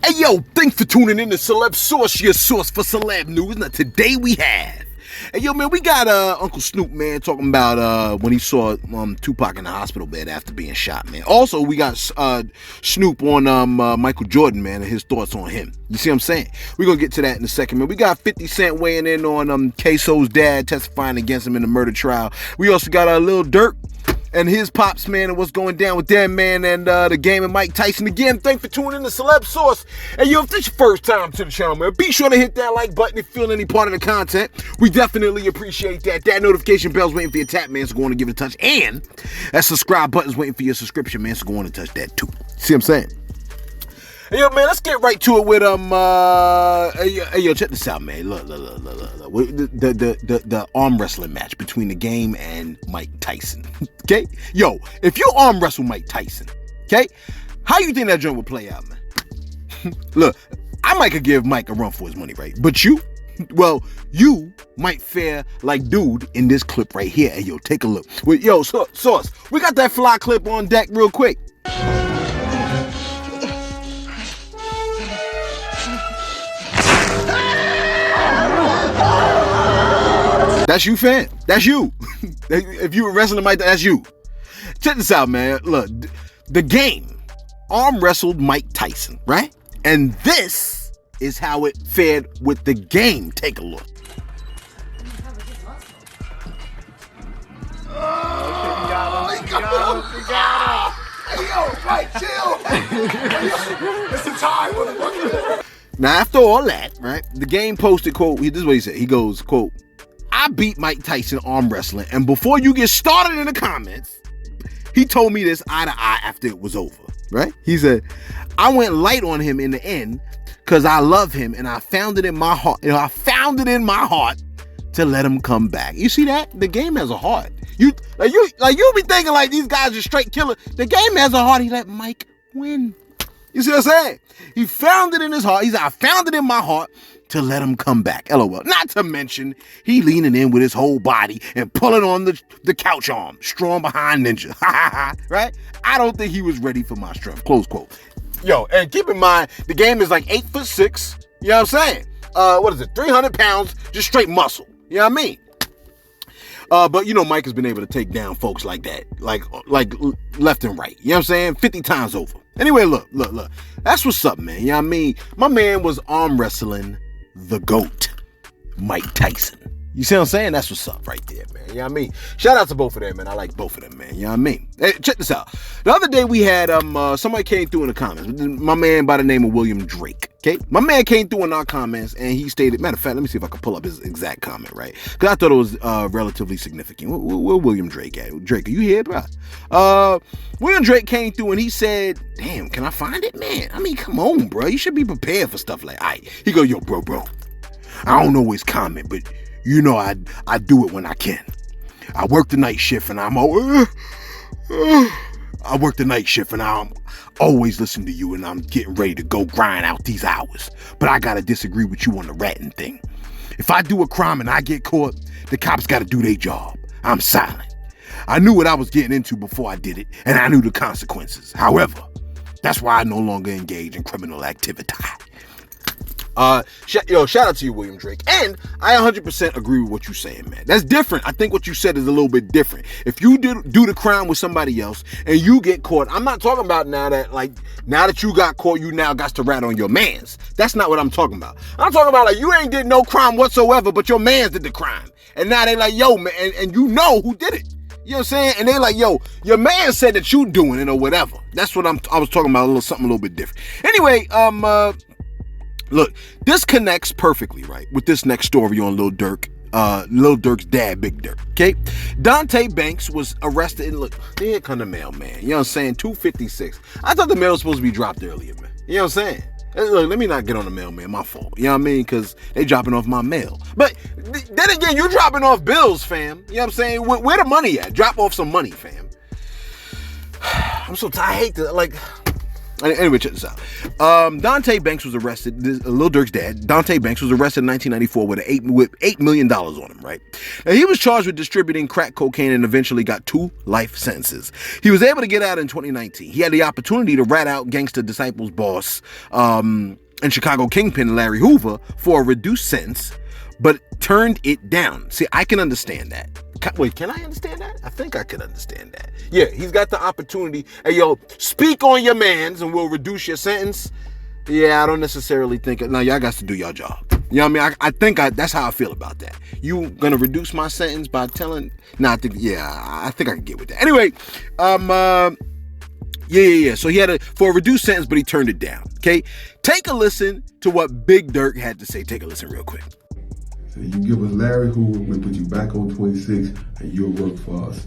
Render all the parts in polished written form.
Hey yo, thanks for tuning in to Celeb Source, your source for celeb news. Now today we have, hey yo man, we got Uncle Snoop, man, talking about when he saw Tupac in the hospital bed after being shot, man. Also, we got Snoop on Michael Jordan, man, and his thoughts on him. You see what I'm saying? We're gonna get to that in a second, man. We got 50 Cent weighing in on Queso's dad testifying against him in the murder trial. We also got Lil Durk and his pops, man, and what's going down with them, man, and the game of Mike Tyson. Again, thanks for tuning in to Celeb Source. And yo, if this is your first time to the channel, man, be sure to hit that like button if you feel any part of the content. We definitely appreciate that. That notification bell's waiting for your tap, man, so go on and give it a touch. And that subscribe button's waiting for your subscription, man, so go on and touch that too. See what I'm saying? Hey, yo, man, let's get right to it with, hey, yo, check this out, man. Look. The arm wrestling match between the game and Mike Tyson, okay? Yo, if you arm wrestle Mike Tyson, okay, how you think that joint would play out, man? Look, I might could give Mike a run for his money, right? But you might fare like dude in this clip right here. Hey, yo, take a look. Well, yo, Sauce, we got that fly clip on deck real quick. That's you, fam. That's you. If you were wrestling Mike, that's you. Check this out, man. Look, the game arm wrestled Mike Tyson, right? And this is how it fared with the game. Take a look. Oh, he got him. Hey, yo, Mike, chill. It's the time, motherfucker. Now, after all that, right, the game posted, quote, this is what he said. He goes, quote, I beat Mike Tyson arm wrestling, and before you get started in the comments, he told me this eye to eye after it was over, right? He said, I went light on him in the end because I love him, and I found it in my heart. You know, I found it in my heart to let him come back. You see that? The game has a heart. You be thinking like these guys are straight killer. The game has a heart. He let Mike win. You see what I'm saying? He found it in his heart. He said, I found it in my heart to let him come back. LOL. Not to mention, he leaning in with his whole body and pulling on the couch arm. Strong behind ninja. Right? I don't think he was ready for my strength. Close quote. Yo, and keep in mind, the game is like 8'6". You know what I'm saying? What is it? 300 pounds, just straight muscle. You know what I mean? But you know, Mike has been able to take down folks like that, like left and right. You know what I'm saying? 50 times over. Anyway, look. That's what's up, man. You know what I mean? My man was arm wrestling the GOAT, Mike Tyson. You see what I'm saying? That's what's up right there, man. You know what I mean? Shout out to both of them, man. I like both of them, man. You know what I mean? Hey, check this out. The other day we had somebody came through in the comments. My man by the name of William Drake. Okay? My man came through in our comments and he stated, matter of fact, let me see if I can pull up his exact comment, right? Because I thought it was relatively significant. Where William Drake at? Drake, are you here, bro? William Drake came through and he said, damn, can I find it, man? I mean, come on, bro. You should be prepared for stuff like that. He go, yo, bro. I don't always comment, but you know I do it when I can. I work the night shift and I'm always listening to you and I'm getting ready to go grind out these hours. But I gotta disagree with you on the ratting thing. If I do a crime and I get caught, the cops gotta do their job. I'm silent. I knew what I was getting into before I did it, and I knew the consequences. However, that's why I no longer engage in criminal activity. Shout out to you, William Drake. And I 100% agree with what you're saying, man. That's different. I think what you said is a little bit different. If you do the crime with somebody else and you get caught, I'm not talking about now that you got caught, you now got to rat on your mans. That's not what I'm talking about. I'm talking about like you ain't did no crime whatsoever, but your mans did the crime. And now they like, yo, man, and you know who did it. You know what I'm saying? And they like, yo, your man said that you doing it or whatever. That's what I was talking about, something a little bit different. Anyway, look, this connects perfectly, right, with this next story on Lil Durk. Lil Durk's dad, Big Durk, okay? Dante Banks was arrested, and look, here come the mail, man. You know what I'm saying? 2:56. I thought the mail was supposed to be dropped earlier, man. You know what I'm saying? Look, let me not get on the mailman, my fault. You know what I mean? Because they dropping off my mail. But then again, you dropping off bills, fam. You know what I'm saying? Where the money at? Drop off some money, fam. I'm so tired. I hate to, like, Anyway, check this out. Dante Banks was arrested. Lil Durk's dad, Dante Banks, was arrested in 1994 with $8 million on him, right? And he was charged with distributing crack cocaine and eventually got 2 life sentences. He was able to get out in 2019. He had the opportunity to rat out Gangsta Disciples boss and Chicago kingpin Larry Hoover for a reduced sentence, but turned it down. See, I can understand that. Wait, can I understand that? I think I can understand that. Yeah, he's got the opportunity. Hey, yo, speak on your mans and we'll reduce your sentence. Yeah, I don't necessarily think it. No, y'all got to do your job. You know what I mean? I think that's how I feel about that. You gonna reduce my sentence by telling? I think I can get with that. Anyway, yeah. So he had for a reduced sentence, but he turned it down. Okay, take a listen to what Big Durk had to say. Take a listen real quick. So you give us Larry Hoover, we'll put you back on 26, and you'll work for us.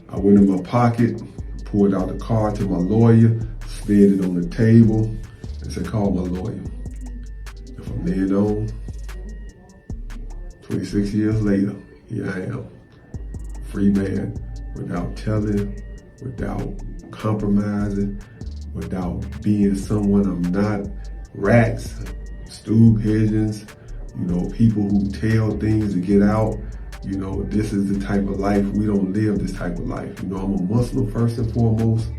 I went in my pocket, pulled out the card to my lawyer, slid it on the table, and said, call my lawyer. And from then on, 26 years later, here I am. Free man, without telling, without compromising, without being someone I'm not. Rats, stool pigeons, people who tell things to get out. This is the type of life. We don't live this type of life. I'm a Muslim first and foremost,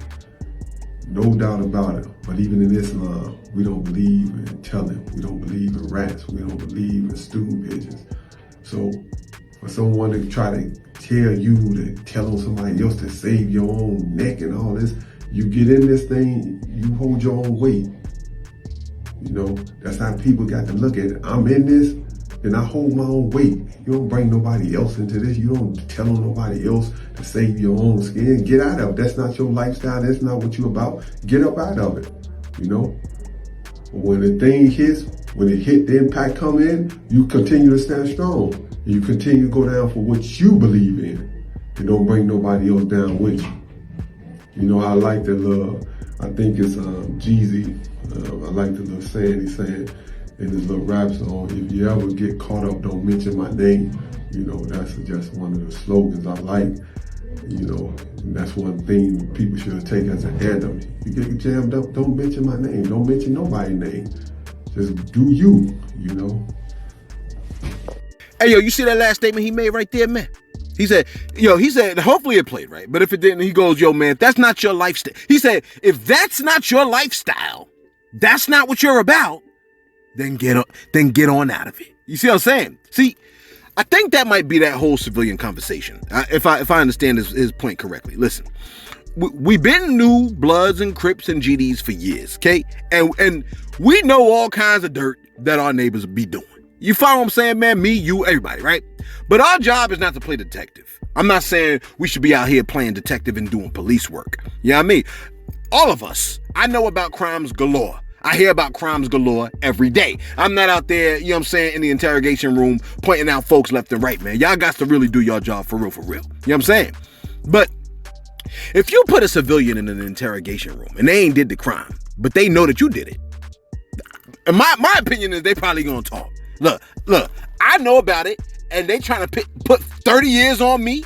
no doubt about it. But even in Islam, we don't believe in telling. We don't believe in rats. We don't believe in stool pigeons. So for someone to try to tell you to tell on somebody else to save your own neck and all this, you get in this thing, you hold your own weight. That's how people got to look at it. I'm in this, then I hold my own weight. You don't bring nobody else into this. You don't tell on nobody else to save your own skin. Get out of it. That's not your lifestyle. That's not what you're about. Get up out of it, But when the thing hits, when it hit, the impact come in, you continue to stand strong. And you continue to go down for what you believe in. And don't bring nobody else down with you. I like the little, I think it's Jeezy. I like the little saying he's saying in his little rap song, if you ever get caught up, don't mention my name. That's just one of the slogans I like. And that's one thing people should take as an anthem. You get jammed up, don't mention my name. Don't mention nobody's name. Just do you. Hey, yo, you see that last statement he made right there, man? He said, hopefully it played right. But if it didn't, he goes, yo, man, if that's not your lifestyle. He said, if that's not your lifestyle, that's not what you're about, then get on out of it. You see what I'm saying? See, I think that might be that whole civilian conversation. If I understand his point correctly. Listen, we've been new Bloods and Crips and GDs for years, okay? And we know all kinds of dirt that our neighbors be doing. You follow what I'm saying, man? Me, you, everybody, right? But our job is not to play detective. I'm not saying we should be out here playing detective and doing police work. You know what I mean? All of us, I know about crimes galore. I hear about crimes galore every day. I'm not out there, in the interrogation room pointing out folks left and right, man. Y'all got to really do your job for real. You know what I'm saying? But if you put a civilian in an interrogation room and they ain't did the crime, but they know that you did it, and my opinion is they probably gonna talk. Look, I know about it, and they trying to put 30 years on me,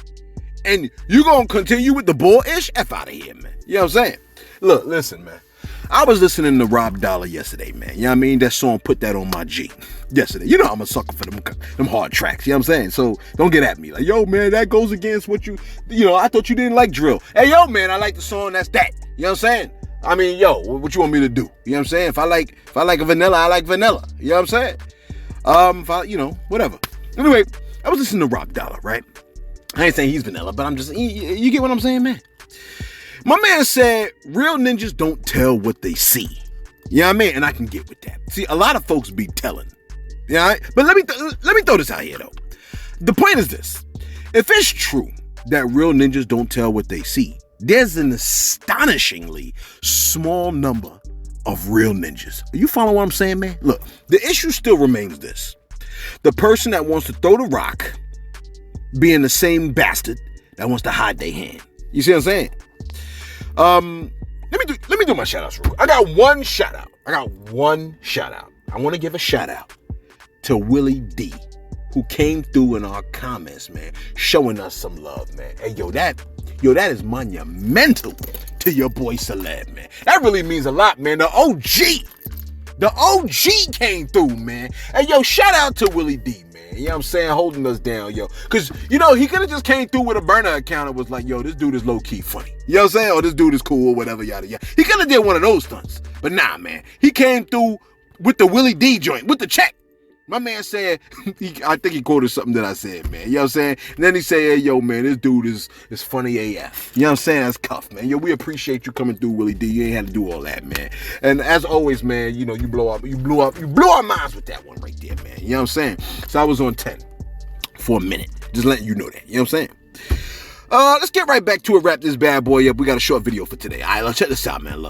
and you gonna continue with the bull-ish? F out of here, man. You know what I'm saying? Look, listen, man. I was listening to Rob Dollar yesterday, man. You know what I mean? That song Put That On My G yesterday. I'm a sucker for them hard tracks. You know what I'm saying? So don't get at me. Like, yo, man, that goes against what I thought you didn't like drill. Hey, yo, man, I like the song that's that. You know what I'm saying? I mean, yo, what you want me to do? You know what I'm saying? If I like a vanilla, I like vanilla. You know what I'm saying? Whatever. Anyway, I was listening to Rob Dollar, right? I ain't saying he's vanilla, but I'm just, you get what I'm saying, man? My man said, real ninjas don't tell what they see. You know what I mean? And I can get with that. See, a lot of folks be telling. Yeah, but let me throw this out here, though. The point is this. If it's true that real ninjas don't tell what they see, there's an astonishingly small number of real ninjas. Are you following what I'm saying, man? Look, the issue still remains this. The person that wants to throw the rock being the same bastard that wants to hide their hand. You see what I'm saying? Let me do my shout outs real quick. I got one shout out. I want to give a shout out to Willie D, who came through in our comments, man, showing us some love, man. Hey, yo, that is monumental to your boy Celeb, man. That really means a lot, man. The OG came through, man. And yo, shout out to Willie D, man. You know what I'm saying? Holding us down, yo. Because, you know, he could have just came through with a burner account and was like, yo, this dude is low-key funny. You know what I'm saying? Or this dude is cool or whatever, yada, yada. He could have did one of those stunts. But nah, man. He came through with the Willie D joint, with the check. My man said, I think he quoted something that I said, man. You know what I'm saying? And then he said, hey, yo, man, this dude is funny AF. You know what I'm saying? That's cuff, man. Yo, we appreciate you coming through, Willie D. You ain't had to do all that, man. And as always, man, you know, you blew our minds with that one right there, man. You know what I'm saying? So I was on 10 for a minute. Just letting you know that. You know what I'm saying? Let's get right back to it. Wrap this bad boy up. We got a short video for today. All right, let's check this out, man.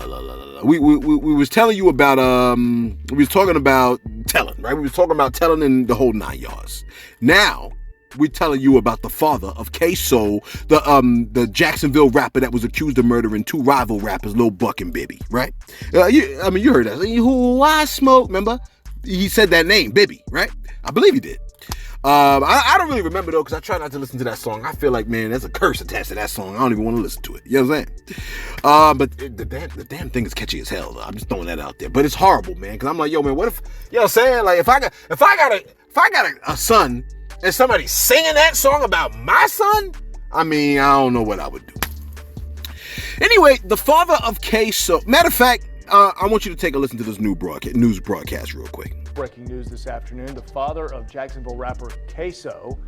We was telling you about we was talking about telling, right? We was talking about telling in the whole 9 yards. Now we're telling you about the father of K-Soul, the Jacksonville rapper that was accused of murdering 2 rival rappers, Lil Buck and Bibby, right? You heard that. Who I smoke? Remember? He said that name, Bibby, right? I believe he did. I don't really remember though, because I try not to listen to that song. I feel like, man, there's a curse attached to that song. I don't even want to listen to it. You know what I'm saying? But the damn thing is catchy as hell, though. I'm just throwing that out there. But it's horrible, man. Because I'm like, yo, man, what if, you know what I'm saying? Like, if I got a son and somebody singing that song about my son, I mean, I don't know what I would do. Anyway, the father of K-Soul. Matter of fact, I want you to take a listen to this news broadcast real quick. Breaking news this afternoon, the father of Jacksonville rapper K-Soul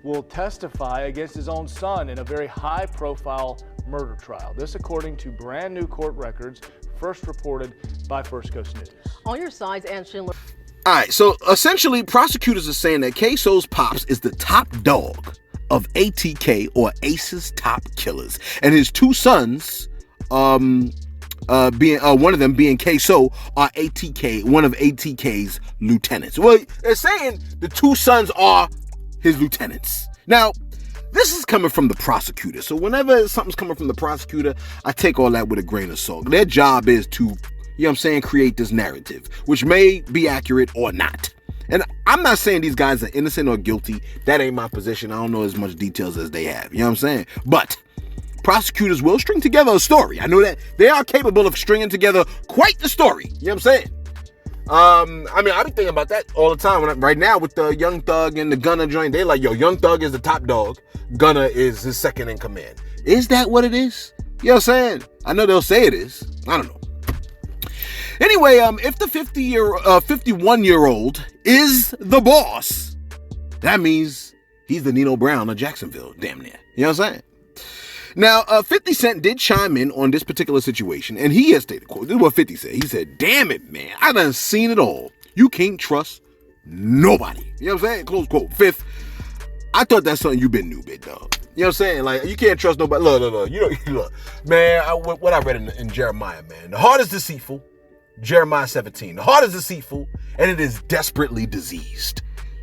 will testify against his own son in a very high-profile murder trial. This according to brand new court records first reported by First Coast News. On your sides, Ann Schindler. All right, so essentially prosecutors are saying that K-Soul's pops is the top dog of ATK, or Ace's top killers, and his 2 sons, being one of them being K-Soul, are ATK, one of ATK's lieutenants. Well, they're saying the 2 sons are his lieutenants. Now, this is coming from the prosecutor. So whenever something's coming from the prosecutor, I take all that with a grain of salt. Their job is to, you know what I'm saying, create this narrative, which may be accurate or not. And I'm not saying these guys are innocent or guilty. That ain't my position. I don't know as much details as they have. You know what I'm saying? But prosecutors will string together a story. I know that they are capable of stringing together quite the story. You know what I'm saying? I mean, I be thinking about that all the time. Right now with the Young Thug and the Gunna joint, they like, yo, Young Thug is the top dog. Gunna is his second in command. Is that what it is? You know what I'm saying? I know they'll say it is. I don't know. Anyway, if the 51-year-old is the boss, that means he's the Nino Brown of Jacksonville, damn near. You know what I'm saying? Now, 50 Cent did chime in on this particular situation, and he has stated, quote, this is what 50 said. He said, damn it, man, I done seen it all. You can't trust nobody. You know what I'm saying? Close quote. Fifth, I thought that's something you been knew, big dog. You know what I'm saying? Like, you can't trust nobody. Look. You know, look, man, what I read in Jeremiah, man. The heart is deceitful. Jeremiah 17. The heart is deceitful, and it is desperately diseased.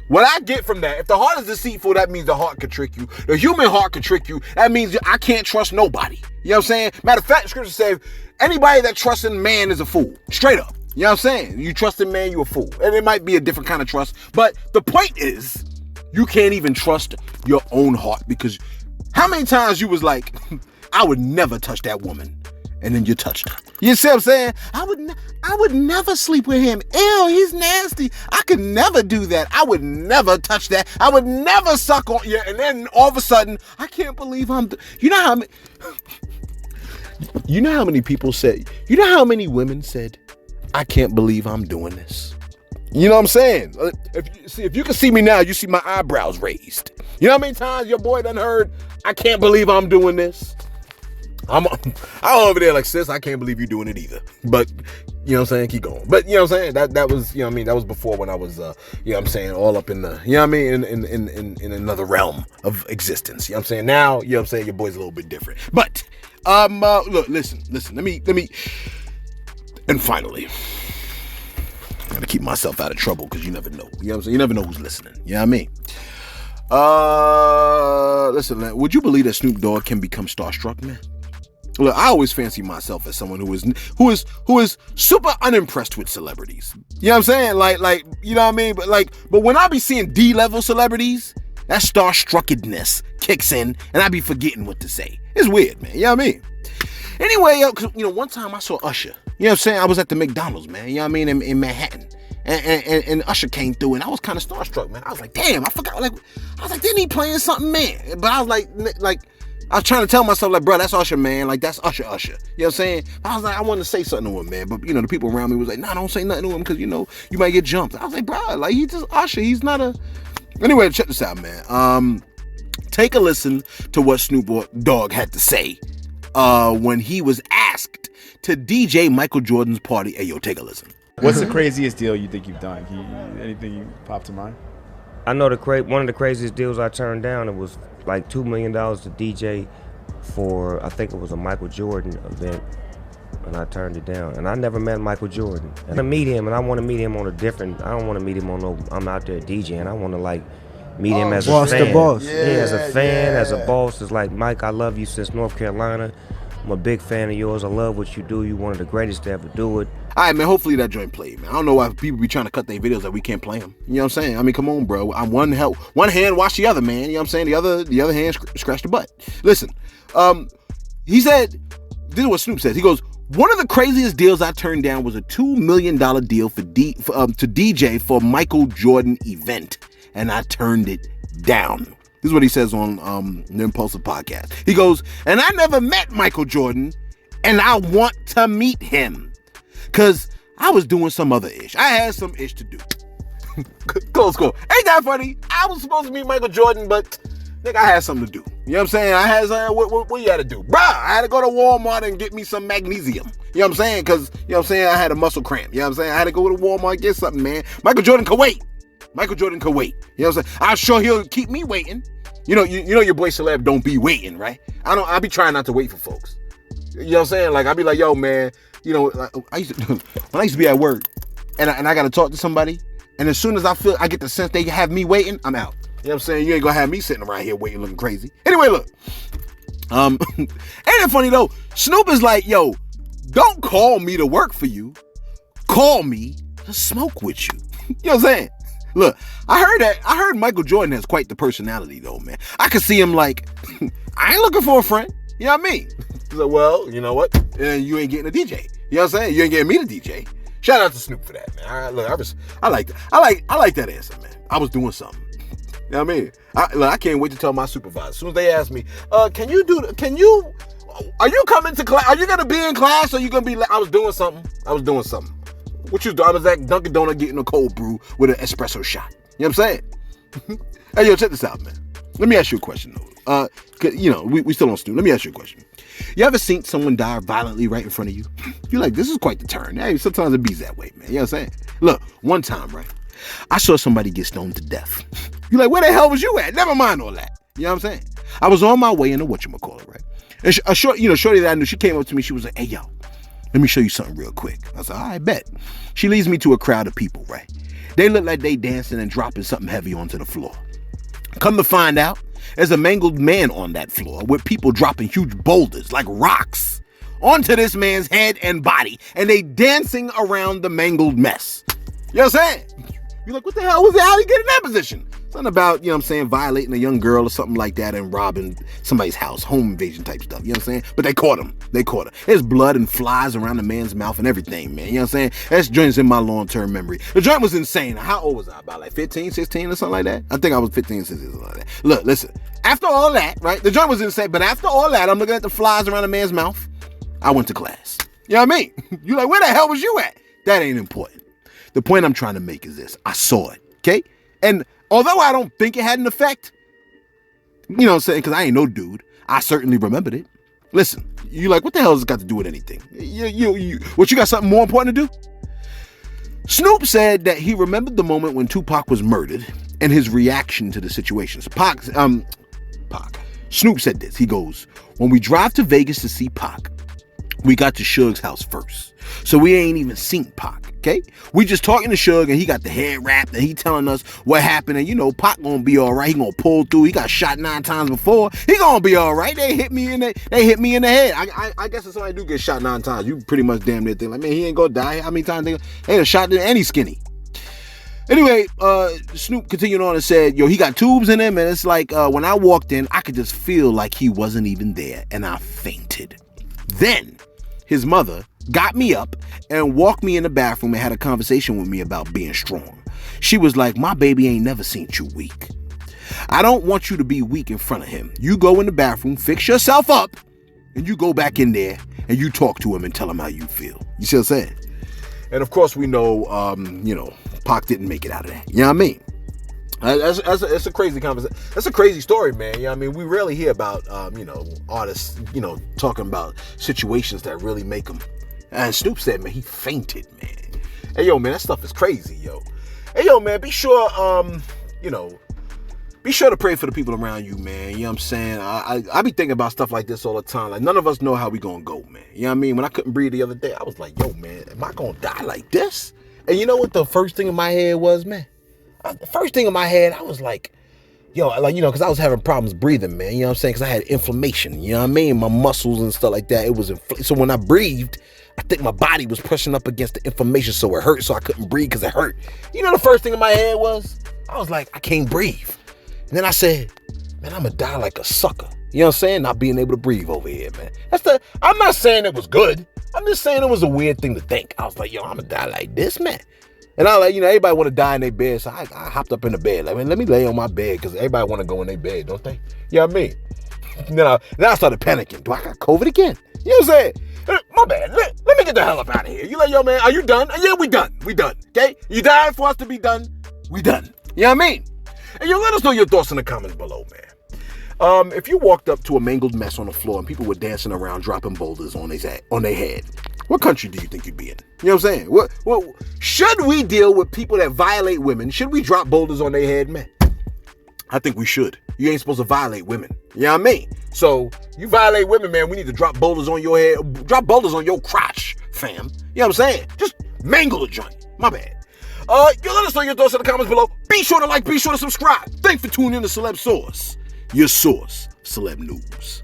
What I get from that, if the heart is deceitful, that means the heart could trick you. The human heart could trick you. That means I can't trust nobody. You know what I'm saying? Matter of fact, scripture says, anybody that trusts in man is a fool. Straight up. You know what I'm saying? You trust in man, you a fool. And it might be a different kind of trust. But the point is, you can't even trust your own heart, because how many times you was like, I would never touch that woman, and then you touched her. You see what I'm saying? I would never sleep with him. Ew, he's nasty. I could never do that. I would never touch that. I would never suck on you. And then all of a sudden, I can't believe you know how many people said, you know how many women said, I can't believe I'm doing this. You know what I'm saying? If you can see me now, you see my eyebrows raised. You know how many times your boy done heard, I can't believe I'm doing this? I'm over there like, sis, I can't believe you're doing it either. But, you know what I'm saying? Keep going. But, you know what I'm saying? That was, you know what I mean? That was before, when I was, you know what I'm saying, all up in the, you know what I mean? In another realm of existence. You know what I'm saying? Now, you know what I'm saying? Your boy's a little bit different. But, look, listen. Let me, and finally, I gotta keep myself out of trouble, because you never know. You know what I'm saying? You never know who's listening. You know what I mean? Listen, man, would you believe that Snoop Dogg can become starstruck, man? Look, I always fancy myself as someone who is super unimpressed with celebrities. You know what I'm saying? Like, you know what I mean? But when I be seeing D-level celebrities, that starstruckedness kicks in, and I be forgetting what to say. It's weird, man. You know what I mean? Anyway, yo, 'cause, one time I saw Usher. You know what I'm saying? I was at the McDonald's, man. You know what I mean? In Manhattan. And Usher came through, and I was kind of starstruck, man. I was like, damn, I forgot. Like, I was like, didn't he playing something, man? But I was like, I was trying to tell myself, like, bro, that's Usher, man. Like, that's Usher. You know what I'm saying? I was like, I wanted to say something to him, man. But, the people around me was like, nah, don't say nothing to him because, you might get jumped. I was like, bro, like, he's just Usher. He's not a... Anyway, check this out, man. Take a listen to what Snoop Dogg had to say when he was asked to DJ Michael Jordan's party. Hey, yo, take a listen. What's the craziest deal you think you've done? Anything you pop to mind? I know one of the craziest deals I turned down, it was like $2 million to DJ for, I think it was a Michael Jordan event, and I turned it down. And I never met Michael Jordan. And I meet him, and I want to meet him on a different, I don't want to meet him on I'm out there DJing. I want to meet him as a fan. Boss. Yeah, as a fan, as a boss. It's like, Mike, I love you since North Carolina. I'm a big fan of yours. I love what you do. You're one of the greatest to ever do it. All right, man, hopefully that joint played, man. I don't know why people be trying to cut their videos that we can't play them. You know what I'm saying? I mean, come on, bro. I'm one hand wash the other, man. You know what I'm saying? The other hand scratch the butt. Listen, he said, this is what Snoop says. He goes, one of the craziest deals I turned down was a $2 million deal to DJ for Michael Jordan event, and I turned it down. This is what he says on the Impulsive podcast. He goes, and I never met Michael Jordan, and I want to meet him. Because I was doing some other ish. I had some ish to do. Close call. Ain't that funny? I was supposed to meet Michael Jordan, but nigga, I had something to do. You know what I'm saying? I had what you had to do? Bruh, I had to go to Walmart and get me some magnesium. You know what I'm saying? Because, you know what I'm saying, I had a muscle cramp. You know what I'm saying? I had to go to Walmart and get something, man. Michael Jordan could wait. Michael Jordan could wait. You know what I'm saying? I'm sure he'll keep me waiting. You know your boy Celeb don't be waiting, right? I be trying not to wait for folks. You know what I'm saying? Like, I be like, yo, man, when I used to be at work and I got to talk to somebody, and as soon as I get the sense they have me waiting, I'm out. You know what I'm saying? You ain't gonna have me sitting around here waiting looking crazy. Anyway, look. Ain't it funny though? Snoop is like, yo, don't call me to work for you. Call me to smoke with you. You know what I'm saying? Look, I heard Michael Jordan has quite the personality though, man. I could see him like, I ain't looking for a friend. You know what I mean? He's like, well, you know what? You ain't getting a DJ. You know what I'm saying? You ain't getting me to DJ. Shout out to Snoop for that, man. I like that answer, man. I was doing something. You know what I mean? I can't wait to tell my supervisor. As soon as they ask me, are you coming to class? Are you going to be in class or are you going to be, I was doing something. What you doing? I was at Dunkin' Donut getting a cold brew with an espresso shot. You know what I'm saying? Hey, yo, check this out, man. Let me ask you a question, though. We still on Snoop. Let me ask you a question. You ever seen someone die violently right in front of you? You're like, this is quite the turn. Hey, sometimes it be that way, man. You know what I'm saying? Look, one time, right? I saw somebody get stoned to death. You're like, where the hell was you at? Never mind all that. You know what I'm saying? I was on my way in a whatchamacallit, right? And shorty that I knew, she came up to me. She was like, hey, yo, let me show you something real quick. I said, all right, bet. She leads me to a crowd of people, right? They look like they dancing and dropping something heavy onto the floor. Come to find out, there's a mangled man on that floor with people dropping huge boulders like rocks onto this man's head and body, and they dancing around the mangled mess. You know what I'm saying? You're like, what the hell was that? How did he get in that position? Something about, you know what I'm saying, violating a young girl or something like that and robbing somebody's house, home invasion type stuff. You know what I'm saying? But they caught him. There's blood and flies around the man's mouth and everything, man. You know what I'm saying? That joint's in my long-term memory. The joint was insane. How old was I? About like 15, 16 or something like that? I think I was 15, 16 or something like that. Look, listen. After all that, right? The joint was insane. But after all that, I'm looking at the flies around the man's mouth. I went to class. You know what I mean? You're like, where the hell was you at? That ain't important. The point I'm trying to make is this. I saw it, okay? And although I don't think it had an effect, you know what I'm saying, because I ain't no dude, I certainly remembered it. Listen, you like, what the hell has it got to do with anything? You got something more important to do? Snoop said that he remembered the moment when Tupac was murdered and his reaction to the situations. Snoop said this. He goes, when we drive to Vegas to see Pac, we got to Suge's house first. So we ain't even seen Pac, okay? We just talking to Suge and he got the head wrapped and he telling us what happened. And Pac gonna be all right. He gonna pull through. He got shot 9 times before. He gonna be all right. They hit me in the head. I guess if somebody do get shot 9 times, you pretty much damn near think like, man, he ain't gonna die. How many times they ain't shot and he's skinny. Anyway, Snoop continued on and said, he got tubes in him and it's like when I walked in, I could just feel like he wasn't even there and I fainted. Then his mother got me up and walked me in the bathroom and had a conversation with me about being strong. She was like, my baby ain't never seen you weak. I don't want you to be weak in front of him. You go in the bathroom, fix yourself up, and you go back in there and you talk to him and tell him how you feel. You see what I'm saying? And of course we know, Pac didn't make it out of that. You know what I mean? That's a crazy conversation. That's a crazy story, man. You know what I mean? We rarely hear about, artists, talking about situations that really make them. And Snoop said, man, he fainted, man. Hey, yo, man, that stuff is crazy, yo. Hey, yo, man, be sure, be sure to pray for the people around you, man. You know what I'm saying? I be thinking about stuff like this all the time. Like, none of us know how we gonna go, man. You know what I mean? When I couldn't breathe the other day, I was like, yo, man, am I gonna die like this? And you know what the first thing in my head was, man? The first thing in my head, I was like, because I was having problems breathing, man. You know what I'm saying? Because I had inflammation, you know what I mean? My muscles and stuff like that, it was so when I breathed, I think my body was pushing up against the inflammation, so it hurt, so I couldn't breathe because it hurt. You know the first thing in my head was? I was like, I can't breathe. And then I said, man, I'm gonna die like a sucker. You know what I'm saying? Not being able to breathe over here, man. I'm not saying it was good. I'm just saying it was a weird thing to think. I was like, yo, I'm gonna die like this, man. And I like, everybody want to die in their bed, so I hopped up in the bed. Like, man, let me lay on my bed, because everybody want to go in their bed, don't they? You know what I mean? Then I started panicking. Do I got COVID again? You know what I'm saying? My bad. Let me get the hell up out of here. You like, yo, man, are you done? Yeah, we done. We done. Okay? You died for us to be done. We done. You know what I mean? And you let us know your thoughts in the comments below, man. If you walked up to a mangled mess on the floor and people were dancing around dropping boulders on their head, what country do you think you'd be in? You know what I'm saying? What should we deal with people that violate women? Should we drop boulders on their head, man? I think we should. You ain't supposed to violate women. You know what I mean? So you violate women, man, we need to drop boulders on your head, drop boulders on your crotch, fam. You know what I'm saying? Just mangle a joint. My bad. You let us know your thoughts in the comments below. Be sure to like, be sure to subscribe. Thanks for tuning in to Celeb Source, your source, celeb news.